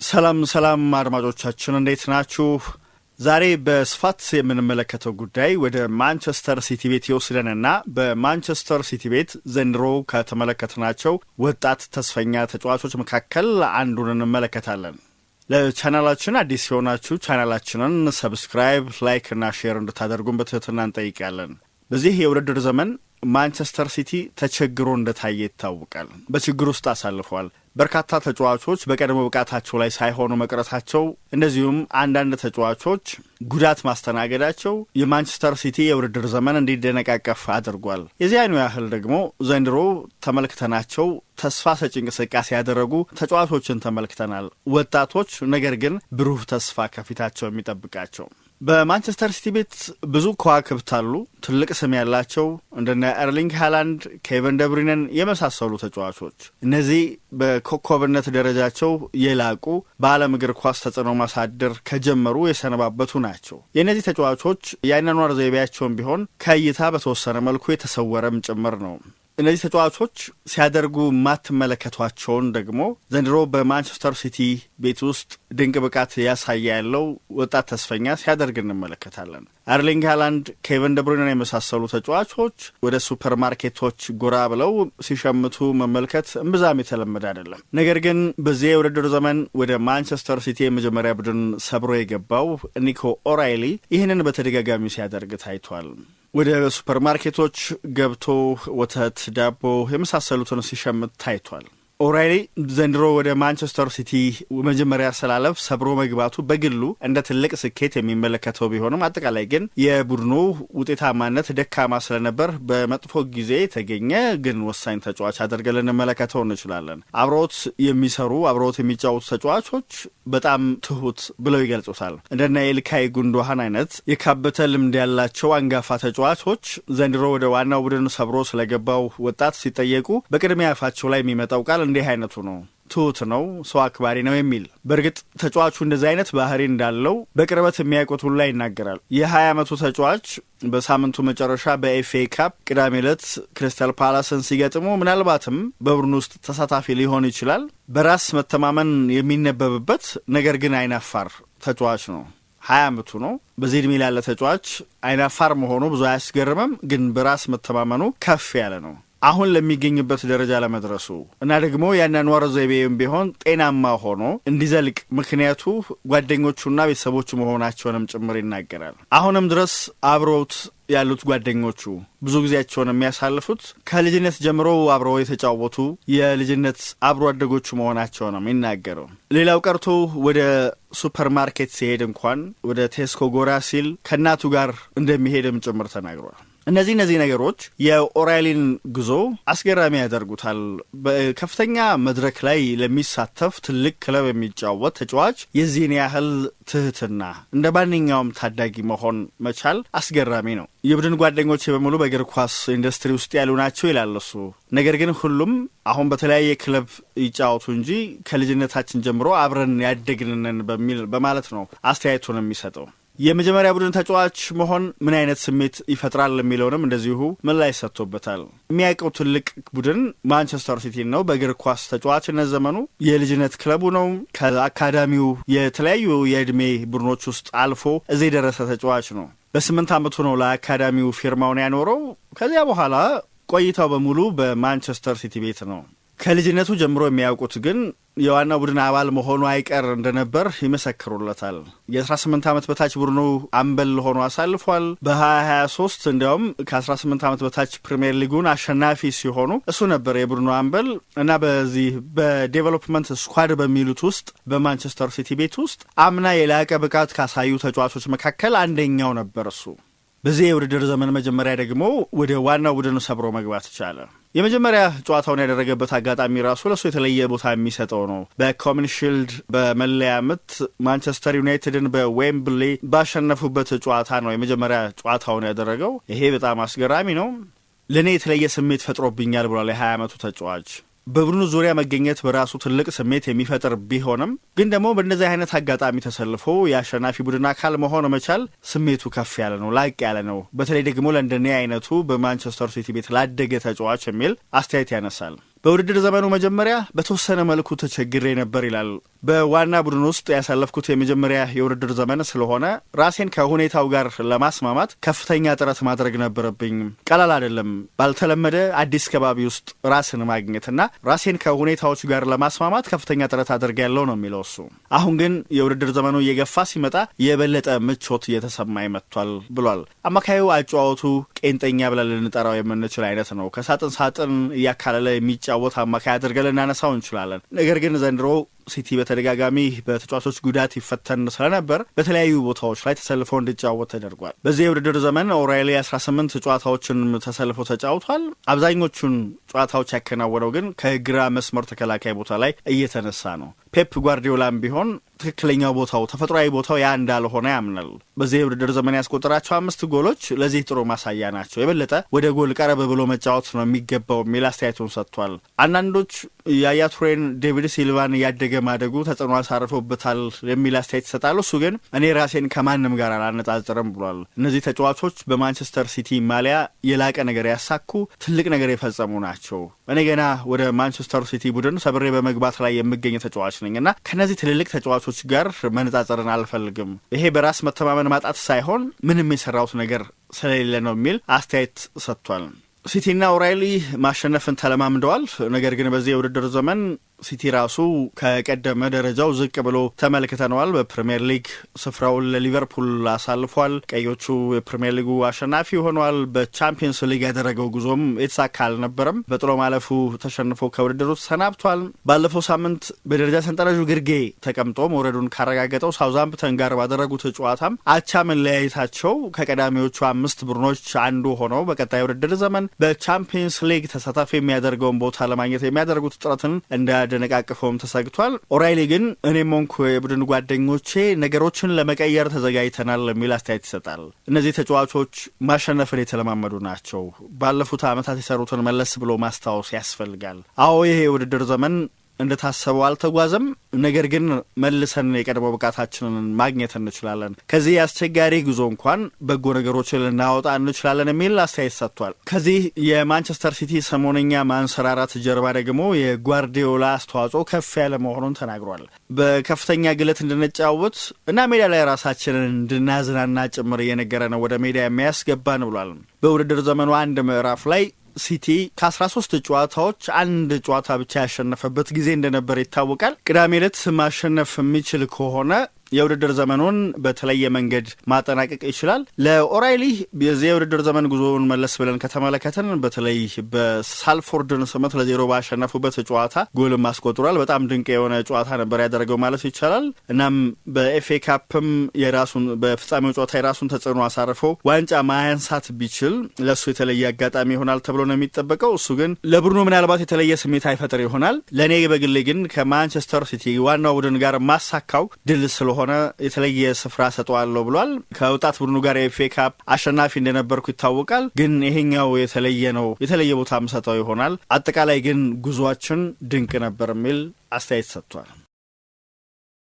ሰላም አድማጮቻችን እንዴት ናችሁ? ዛሬ በስፋት የምንመለከተው ጉዳይ ወደ ማንቸስተር ሲቲ ቤት ይወስደንና በማንቸስተር ሲቲ ቤት ዘንድሮ ከተመለከትናቸው ወጣት ተስፈኛ ተጫዋቾች መካከል አንዱን እንመለከታለን። ለቻናላችን አዲስ የሆናችሁ ቻናላችንን ሰብስክራይብ፣ ላይክ እና ሼር እንድታደርጉን በትህትና እንጠይቃለን። በዚህ የውድድር ዘመን ማንቸስተር ሲቲ ተቸግሮ እንደታየ ይታወቃል። በችግር ውስጥ አሳልፏል። በርካታ ተጫዋቾች በቀድሞ ብቃታቸው ላይ ሳይሆኑ መቅረታቸው፣ እንደዚሁም አንዳንድ ተጫዋቾች ጉዳት ማስተናገዳቸው የማንቸስተር ሲቲ የውድድር ዘመን እንዲደነቃቀፍ አድርጓል። የዚያኑ ያህል ደግሞ ዘንድሮ ተመልክተናቸው ተስፋ ሰጪ እንቅስቃሴ ያደረጉ ተጫዋቾችን ተመልክተናል። ወጣቶች፣ ነገር ግን ብሩህ ተስፋ ከፊታቸው የሚጠብቃቸው። በማንቸስተር ሲቲ ቤት ብዙ ከዋክብት አሉ። ትልቅ ስም ያላቸው እንደነ ኤርሊንግ ሃላንድ፣ ኬቨን ደብሩይነን የመሳሰሉ ተጫዋቾች እነዚህ በኮከብነት ደረጃቸው የላቁ በዓለም እግር ኳስ ተጽዕኖ ማሳደር ከጀመሩ የሰነባበቱ ናቸው። የእነዚህ ተጫዋቾች የአኗኗር ዘይቤያቸውን ቢሆን ከእይታ በተወሰነ መልኩ የተሰወረም ጭምር ነው። እነዚህ ተጫዋቾች ሲያደርጉ ማትመለከቷቸውን ደግሞ ዘንድሮ በማንቸስተር ሲቲ ቤት ውስጥ ድንቅ ብቃት ያሳየ ያለው ወጣት ተስፈኛ ሲያደርግ እንመለከታለን። ኤርሊንግ ሃላንድ፣ ኬቨን ደብሩይነን የመሳሰሉ ተጫዋቾች ወደ ሱፐር ማርኬቶች ጎራ ብለው ሲሸምቱ መመልከት እምብዛም የተለመደ አይደለም። ነገር ግን በዚህ የውድድር ዘመን ወደ ማንቸስተር ሲቲ የመጀመሪያ ቡድን ሰብሮ የገባው ኒኮ ኦራይሊ ይህንን በተደጋጋሚ ሲያደርግ ታይቷል። ወደ ሱፐር ማርኬቶች ገብቶ ወተት፣ ዳቦ የመሳሰሉትን ሲሸምት ታይቷል። ኦራይሊ ዘንድሮ ወደ ማንቸስተር ሲቲ መጀመሪያ አሰላለፍ ሰብሮ መግባቱ በግሉ እንደ ትልቅ ስኬት የሚመለከተው ቢሆንም አጠቃላይ ግን የቡድኑ ውጤታማነት ደካማ ስለነበር በመጥፎ ጊዜ የተገኘ ግን ወሳኝ ተጫዋች አድርገን ልንመለከተው እንችላለን። አብሮት የሚሰሩ አብሮት የሚጫወቱ ተጫዋቾች በጣም ትሁት ብለው ይገልጹታል። እንደነ ኤልካይ ጉንዶሃን አይነት የካበተ ልምድ ያላቸው አንጋፋ ተጫዋቾች ዘንድሮ ወደ ዋናው ቡድን ሰብሮ ስለገባው ወጣት ሲጠየቁ በቅድሚያ አፋቸው ላይ የሚመጣው ቃል እንዲህ አይነቱ ነው። ትሁት ነው፣ ሰው አክባሪ ነው የሚል። በእርግጥ ተጫዋቹ እንደዚህ አይነት ባህሪ እንዳለው በቅርበት የሚያውቁት ሁላ ይናገራል። የ20 ዓመቱ ተጫዋች በሳምንቱ መጨረሻ በኤፍኤ ካፕ ቅዳሜ ዕለት ክሪስታል ፓላስን ሲገጥሙ ምናልባትም በቡድኑ ውስጥ ተሳታፊ ሊሆን ይችላል። በራስ መተማመን የሚነበብበት ነገር ግን አይናፋር ተጫዋች ነው። 20 ዓመቱ ነው። በዚህ ዕድሜ ላለ ተጫዋች አይናፋር መሆኑ ብዙ አያስገርምም፣ ግን በራስ መተማመኑ ከፍ ያለ ነው። አሁን ለሚገኝበት ደረጃ ለመድረሱ እና ደግሞ የአኗኗር ዘይቤም ቢሆን ጤናማ ሆኖ እንዲዘልቅ ምክንያቱ ጓደኞቹና ቤተሰቦቹ መሆናቸውንም ጭምር ይናገራል። አሁንም ድረስ አብረውት ያሉት ጓደኞቹ ብዙ ጊዜያቸውን የሚያሳልፉት ከልጅነት ጀምሮ አብረው የተጫወቱ የልጅነት አብሮ አደጎቹ መሆናቸው ነው የሚናገረው። ሌላው ቀርቶ ወደ ሱፐር ማርኬት ሲሄድ እንኳን ወደ ቴስኮ ጎራ ሲል ከእናቱ ጋር እንደሚሄድም ጭምር ተናግሯል። እነዚህ ነገሮች የኦራይሊን ጉዞ አስገራሚ ያደርጉታል። በከፍተኛ መድረክ ላይ ለሚሳተፍ ትልቅ ክለብ የሚጫወት ተጫዋች የዚህን ያህል ትህትና እንደ ማንኛውም ታዳጊ መሆን መቻል አስገራሚ ነው። የቡድን ጓደኞቼ በሙሉ በእግር ኳስ ኢንዱስትሪ ውስጥ ያሉ ናቸው ይላል እሱ። ነገር ግን ሁሉም አሁን በተለያየ ክለብ ይጫወቱ እንጂ ከልጅነታችን ጀምሮ አብረን ያደግንን በማለት ነው አስተያየቱን የሚሰጠው። የመጀመሪያ ቡድን ተጫዋች መሆን ምን አይነት ስሜት ይፈጥራል የሚለውንም እንደዚሁ ምላሽ ሰጥቶበታል። የሚያውቀው ትልቅ ቡድን ማንቸስተር ሲቲ ነው። በእግር ኳስ ተጫዋችነት ዘመኑ የልጅነት ክለቡ ነው። ከአካዳሚው የተለያዩ የዕድሜ ቡድኖች ውስጥ አልፎ እዚህ የደረሰ ተጫዋች ነው። በ8 ዓመቱ ነው ለአካዳሚው ፊርማውን ያኖረው። ከዚያ በኋላ ቆይታው በሙሉ በማንቸስተር ሲቲ ቤት ነው። ከልጅነቱ ጀምሮ የሚያውቁት ግን የዋናው ቡድን አባል መሆኑ አይቀር እንደነበር ይመሰክሩለታል። የ18 ዓመት በታች ቡድኑ አምበል ሆኖ አሳልፏል። በ2023 እንዲያውም ከ18 ዓመት በታች ፕሪሚየር ሊጉን አሸናፊ ሲሆኑ እሱ ነበር የቡድኑ አምበል እና በዚህ በዴቨሎፕመንት ስኳድ በሚሉት ውስጥ በማንቸስተር ሲቲ ቤት ውስጥ አምና የላቀ ብቃት ካሳዩ ተጫዋቾች መካከል አንደኛው ነበር እሱ። በዚህ የውድድር ዘመን መጀመሪያ ደግሞ ወደ ዋናው ቡድን ሰብሮ መግባት ቻለ። የመጀመሪያ ጨዋታውን ያደረገበት አጋጣሚ ራሱ ለሱ የተለየ ቦታ የሚሰጠው ነው። በኮሚኒቲ ሺልድ በመለያ ምት ማንቸስተር ዩናይትድን በዌምብሊ ባሸነፉበት ጨዋታ ነው የመጀመሪያ ጨዋታውን ያደረገው። ይሄ በጣም አስገራሚ ነው። ለእኔ የተለየ ስሜት ፈጥሮብኛል ብሏል የ20 ዓመቱ ተጫዋች። በቡድኑ ዙሪያ መገኘት በራሱ ትልቅ ስሜት የሚፈጥር ቢሆንም ግን ደግሞ በእንደዚህ አይነት አጋጣሚ ተሰልፎ የአሸናፊ ቡድን አካል መሆን መቻል ስሜቱ ከፍ ያለ ነው፣ ላቅ ያለ ነው። በተለይ ደግሞ ለእንደኔ አይነቱ በማንቸስተር ሲቲ ቤት ላደገ ተጫዋች የሚል አስተያየት ያነሳል። በውድድር ዘመኑ መጀመሪያ በተወሰነ መልኩ ተቸግሬ ነበር ይላል። በዋና ቡድን ውስጥ ያሳለፍኩት የመጀመሪያ የውድድር ዘመን ስለሆነ ራሴን ከሁኔታው ጋር ለማስማማት ከፍተኛ ጥረት ማድረግ ነበረብኝ። ቀላል አይደለም። ባልተለመደ አዲስ ከባቢ ውስጥ ራስን ማግኘትና ራሴን ከሁኔታዎች ጋር ለማስማማት ከፍተኛ ጥረት አድርጌያለሁ ነው የሚለው እሱ። አሁን ግን የውድድር ዘመኑ እየገፋ ሲመጣ የበለጠ ምቾት እየተሰማኝ መጥቷል ብሏል። አማካዩ አጨዋወቱ ቄንጠኛ ብለን ልንጠራው የምንችል አይነት ነው። ከሳጥን ሳጥን እያካለለ የሚጫወት አማካይ አድርገን ልናነሳው እንችላለን። ነገር ግን ዘንድሮ ሲቲ በተደጋጋሚ በተጫዋቾች ጉዳት ይፈተን ስለነበር በተለያዩ ቦታዎች ላይ ተሰልፎ እንዲጫወት ተደርጓል። በዚህ የውድድር ዘመን ኦራይሊ 18 ጨዋታዎችን ተሰልፎ ተጫውቷል። አብዛኞቹን ጨዋታዎች ያከናወነው ግን ከግራ መስመር ተከላካይ ቦታ ላይ እየተነሳ ነው። ፔፕ ጓርዲዮላም ቢሆን ትክክለኛው ቦታው ተፈጥሯዊ ቦታው ያ እንዳልሆነ ያምናል። በዚህ የውድድር ዘመን ያስቆጠራቸው 5 ጎሎች ለዚህ ጥሩ ማሳያ ናቸው። የበለጠ ወደ ጎል ቀረብ ብሎ መጫወት ነው የሚገባው የሚል አስተያየቱን ሰጥቷል። አንዳንዶች ያያ ቱሬን ዴቪድ ሲልቫን እያደገ ማደጉ ተጽዕኖ አሳርፎበታል የሚል አስተያየት ይሰጣሉ። እሱ ግን እኔ ራሴን ከማንም ጋር አላነጻጽርም ብሏል። እነዚህ ተጫዋቾች በማንቸስተር ሲቲ ማሊያ የላቀ ነገር ያሳኩ ትልቅ ነገር የፈጸሙ ናቸው። እኔ ገና ወደ ማንቸስተር ሲቲ ቡድን ሰብሬ በመግባት ላይ የምገኝ ተጫዋች ነኝና ከነዚህ ትልልቅ ተጫዋቾች ጋር መነጻጸርን አልፈልግም። ይሄ በራስ መተማመን ማጣት ሳይሆን ምንም የሰራሁት ነገር ስለሌለ ነው የሚል አስተያየት ሰጥቷል። ሲቲና ኦራይሊ ማሸነፍን ተለማምደዋል። ነገር ግን በዚህ የውድድር ዘመን ሲቲ ራሱ ከቀደመ ደረጃው ዝቅ ብሎ ተመልክተነዋል። በፕሪሚየር ሊግ ስፍራውን ለሊቨርፑል አሳልፏል። ቀዮቹ የፕሪሚየር ሊጉ አሸናፊ ሆኗል። በቻምፒየንስ ሊግ ያደረገው ጉዞም የተሳካ አልነበረም። በጥሎ ማለፉ ተሸንፎ ከውድድሩ ተሰናብቷል። ባለፈው ሳምንት በደረጃ ሰንጠረዡ ግርጌ ተቀምጦ መውረዱን ካረጋገጠው ሳውዛምፕተን ጋር ባደረጉት ጨዋታም አቻ መለያየታቸው ከቀዳሚዎቹ 5 ቡድኖች አንዱ ሆነው በቀጣይ ውድድር ዘመን በቻምፒየንስ ሊግ ተሳታፊ የሚያደርገውን ቦታ ለማግኘት የሚያደርጉት ጥረትን እንዳደነቃቅፈውም ተሰግቷል። ኦራይሊ ግን እኔም ሆንኩ የቡድን ጓደኞቼ ነገሮችን ለመቀየር ተዘጋጅተናል የሚል አስተያየት ይሰጣል። እነዚህ ተጫዋቾች ማሸነፍን የተለማመዱ ናቸው። ባለፉት ዓመታት የሰሩትን መለስ ብሎ ማስታወስ ያስፈልጋል። አዎ ይሄ የውድድር ዘመን እንደታሰበው አልተጓዘም። ነገር ግን መልሰን የቀድሞ ብቃታችንን ማግኘት እንችላለን። ከዚህ አስቸጋሪ ጉዞ እንኳን በጎ ነገሮችን ልናወጣ እንችላለን የሚል አስተያየት ሰጥቷል። ከዚህ የማንቸስተር ሲቲ ሰሞነኛ ማንሰራራት ጀርባ ደግሞ የጓርዲዮላ አስተዋጽኦ ከፍ ያለ መሆኑን ተናግሯል። በከፍተኛ ግለት እንድንጫወት እና ሜዳ ላይ ራሳችንን እንድናዝናና ጭምር እየነገረ ነው ወደ ሜዳ የሚያስገባን ብሏል። በውድድር ዘመኑ አንድ ምዕራፍ ላይ ሲቲ ከ13 ጨዋታዎች 1 ጨዋታ ብቻ ያሸነፈበት ጊዜ እንደነበር ይታወቃል። ቅዳሜ ዕለት ማሸነፍ የሚችል ከሆነ የውድድር ዘመኑን በተለየ መንገድ ማጠናቀቅ ይችላል። ለኦራይሊ የዚህ የውድድር ዘመን ጉዞውን መለስ ብለን ከተመለከተን በተለይ በሳልፎርድን 8-0 ባሸነፉበት ጨዋታ ጎልም አስቆጥሯል። በጣም ድንቅ የሆነ ጨዋታ ነበር ያደረገው ማለት ይቻላል። እናም በኤፍኤ ካፕም በፍጻሜው ጨዋታ የራሱን ተጽዕኖ አሳርፎ ዋንጫ ማያንሳት ቢችል ለእሱ የተለየ አጋጣሚ ይሆናል ተብሎ ነው የሚጠበቀው። እሱ ግን ለቡድኑ ምናልባት የተለየ ስሜት አይፈጥር ይሆናል። ለእኔ በግሌ ግን ከማንቸስተር ሲቲ ዋናው ቡድን ጋር ማሳካው ድል ስለሆነ የተለየ ስፍራ ሰጠዋለሁ ብሏል። ከወጣት ቡድኑ ጋር የኤፍኤ ካፕ አሸናፊ እንደነበርኩ ይታወቃል። ግን ይሄኛው የተለየ ነው፣ የተለየ ቦታ ምሰጠው ይሆናል። አጠቃላይ ግን ጉዟችን ድንቅ ነበር የሚል አስተያየት ሰጥቷል።